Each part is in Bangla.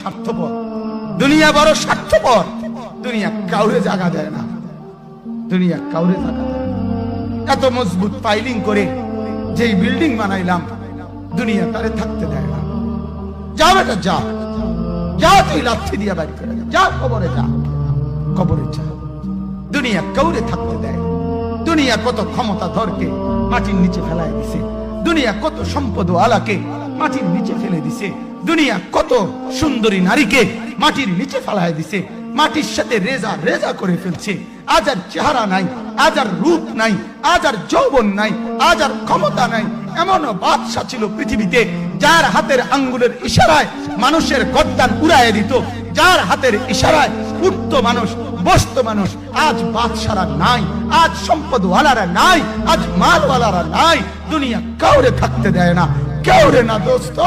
স্বার্থপর, দুনিয়া বড় স্বার্থপর। দুনিয়া কাউরে জায়গা দেয় না, দুনিয়া কাউরে জায়গা দেয় না। এত মজবুত পাইলিং করে যেই বিল্ডিং বানাইলাম, দুনিয়া তারে থাকতে দেয় না। যা বেটা যা, যা তুই লাথি দিয়া বাড়ি করে যা, কবরে যা, কবরে যা। দুনিয়া কাউরে থাকতে দেয়। দুনিয়া কত ক্ষমতা ধরকে মাটির নিচে ফেলায় দিছে, দুনিয়া কত সম্পদ আলাকে মাটির নিচে ফেলে দিছে, দুনিয়া কত সুন্দরী নারীকে মাটির নিচে ফেলায় দিছে, মাটির সাথে রেজা রেজা করে ফেলছে। আজ আর চেহারা নাই, আজ আর রূপ নাই, আজ আর যৌবন নাই, আজ আর ক্ষমতা নাই। এমন বাদশা ছিল পৃথিবীতে যার হাতের আঙ্গুলের ইশারায় মানুষের গর্দান উড়াইয়া দিত, যার হাতের ইশারায় উঠতো মানুষ, বসতো মানুষ। আজ বাদশারা নাই, আজ সম্পদওয়ালারা নাই, আজ মালওয়ালারা নাই। দুনিয়া কাউরে থাকতে দেয় না, কাউরে না দোস্ত,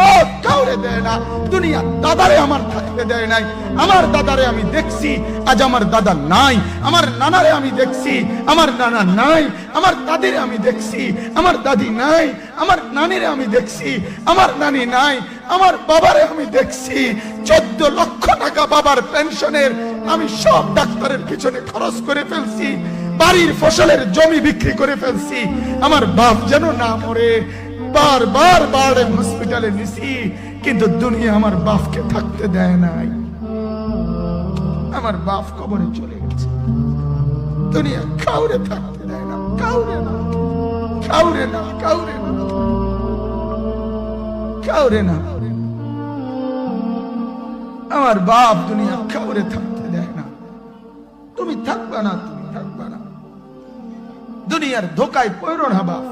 কাউরে দেয় না। দুনিয়া দাদারে আমার থাকতে দেয় নাই। আমার দাদারে আমি দেখছি, আজ আমার দাদা নাই। আমার নানারে আমি দেখছি, আমার নানা নাই। আমার দাদিরে আমি দেখছি, আমার দাদি নাই। আমার নানিরে আমি দেখছি, আমার নানি নাই। আমার বাবারে আমি দেখছি, 14 লক্ষ টাকা বাবার পেনশনের আমি সব ডাক্তারের পিছনে খরচ করে ফেলছি, বাড়ির ফসলের জমি বিক্রি করে ফেলছি। আমার বাপ যেন না মরে বারবার বারে হসপিটালে নিছি, কিন্তু দুনিয়া আমার বাপকে থাকতে দেয় নাই। আমার বাপ কবরে চলে গেছে। দুনিয়া কাউরে থাকতে দেয় না, কাউরে না, কাউরে না, কাউরে না, কাউরে না। আমার বাপ দুনিয়া কাউরে থাকতে দেয় না। তুমি থাকবা না, তুমি থাকবা না। দুনিয়ার ধোকায় পড়ো না বাপ,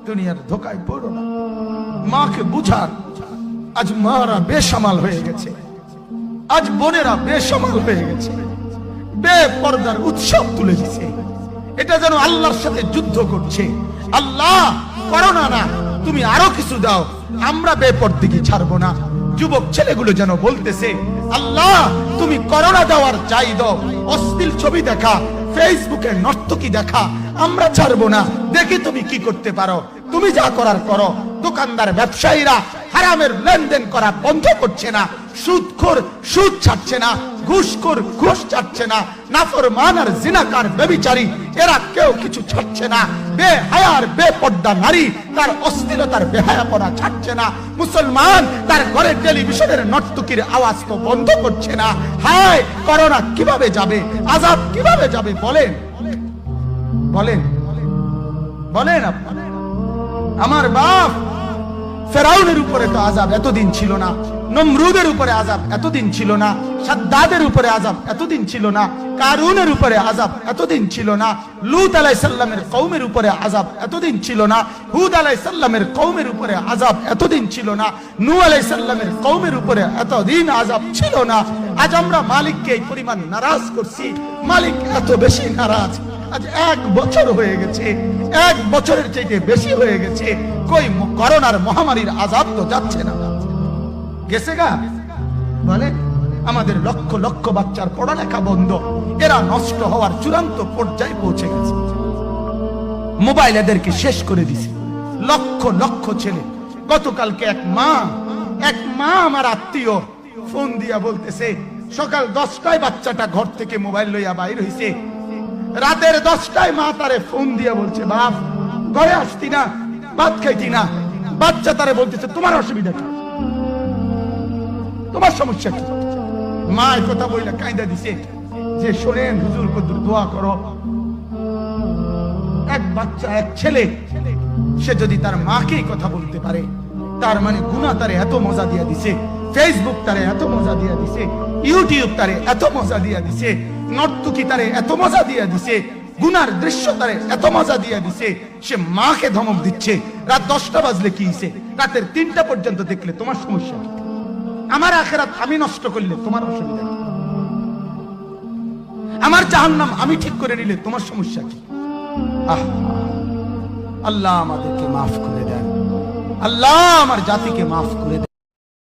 দুনিয়ার ধোকায় পড়ো না। মাকে বুঝান। আজ মারা বেসামাল হয়ে গেছে, আজ বোনেরা বেসামাল হয়ে গেছে, বেপরদার উৎসব তুলে দিছে। এটা যেন আল্লাহর সাথে যুদ্ধ করছে। আল্লাহ করোনা না, তুমি আরো কিছু দাও, আমরা বেপরদিকে ছাড়বো না। যুবক ছেলেগুলো যেন বলতেছে, আল্লাহ তুমি করোনা দেওয়ার চাই দাও। অশ্লীল ছবি দেখা, ফেসবুকে নর্তকী দেখা, আমরা ছাড়বো না। দেখি তুমি কি করতে পারো, তুমি যা করার করো। দোকানদার ব্যবসায়ীরা হারামের লেনদেন করা বন্ধ করছে না, সুদখোর সুদ ছাড়ছে না, ঘুষখোর ঘুষ ছাড়ছে না, নাফরমান আর জিনাকার ব্যভিচারী এরা কেউ কিছু ছাড়ছে না। বেহায়ার বেপর্দা নারী তার অশ্লীলতার বেহায়াপনা ছাড়ছে না। মুসলমান তার ঘরের টেলিভিশনের নর্তকীর আওয়াজ তো বন্ধ করছে না। হায় করোনা কিভাবে যাবে, আযাব কিভাবে যাবে বলেন, বলেন, বলেন আপনারা। আমার বাপ ফেরাউনের উপরে তো আযাব এতদিন ছিল না, নমরুদের উপরে আযাব এতদিন ছিল না, সাদ্দাদের উপরে আযাব এতদিন ছিল না, কারুনের উপরে আযাব এতদিন ছিল না, লূত আলাইহিস সালামের কওমের উপরে আযাব এতদিন ছিল না, হুদ আলাইহিস সালামের কওমের উপরে আযাব এতদিন ছিল না, নূহ আলাইহিস সালামের কওমের উপরে এতদিন আযাব ছিল না। আজ আমরা মালিককে এই পরিমাণ নারাজ করছি, মালিক এত বেশি নারাজ। আজ 1 বছর হয়ে গেছে, 1 বছরের চাইতে বেশি হয়ে গেছে, কই করোনার মহামারীর আযাব তো যাচ্ছে না, গেছে গা বলে। আমাদের লক্ষ লক্ষ বাচ্চার পড়ালেখা বন্ধ, এরা নষ্ট হওয়ার চূড়ান্ত পর্যায়ে পৌঁছে গেছে। মোবাইল এদেরকে শেষ করে দিছে। লক্ষ লক্ষ ছেলে। গতকালকে এক মা আমার আত্মীয় ফোন দিয়া বলতেছে, সকাল 10টায় বাচ্চাটা ঘর থেকে মোবাইল লইয়া বাইর হইছে, রাতের 10টায় মা তারে ফোন দিয়া বলছে, বাপ ঘরে আসতি না, ভাত খাইতি না। বাচ্চা তারে বলতেছে, তোমার অসুবিধা কি, তোমার সমস্যা কি? মা এই কথা বইলা কাঁদা দিছে যে, শোনেন হুজুর কদ্দুর দোয়া করো। এক বাচ্চা, এক ছেলে, সে যদি তার মাকে কথা বলতে পারে, তার মানে গুনাহ তারে এত মজা দিয়া দিছে, ফেসবুক তারে এত মজা দিয়া দিছে, ইউটিউব তারে এত মজা দিয়া দিছে, নর্তকী তারে এত মজা দিয়া দিছে, গুনার দৃশ্য তারে এত মজা দিয়া দিছে, সে মাকে ধমক দিচ্ছে। রাত 10টা বাজলে কি হইছে, রাতের 3টা পর্যন্ত দেখলে তোমার সমস্যা কি? আমার আখিরাত আমি নষ্ট করলে তোমার অসুবিধা কি? আমার জাহান্নাম আমি ঠিক করে নিলে তোমার সমস্যা কি? আল্লাহ আমাদেরকে মাফ করে দেন, আল্লাহ আমার জাতিকে মাফ করে দেন।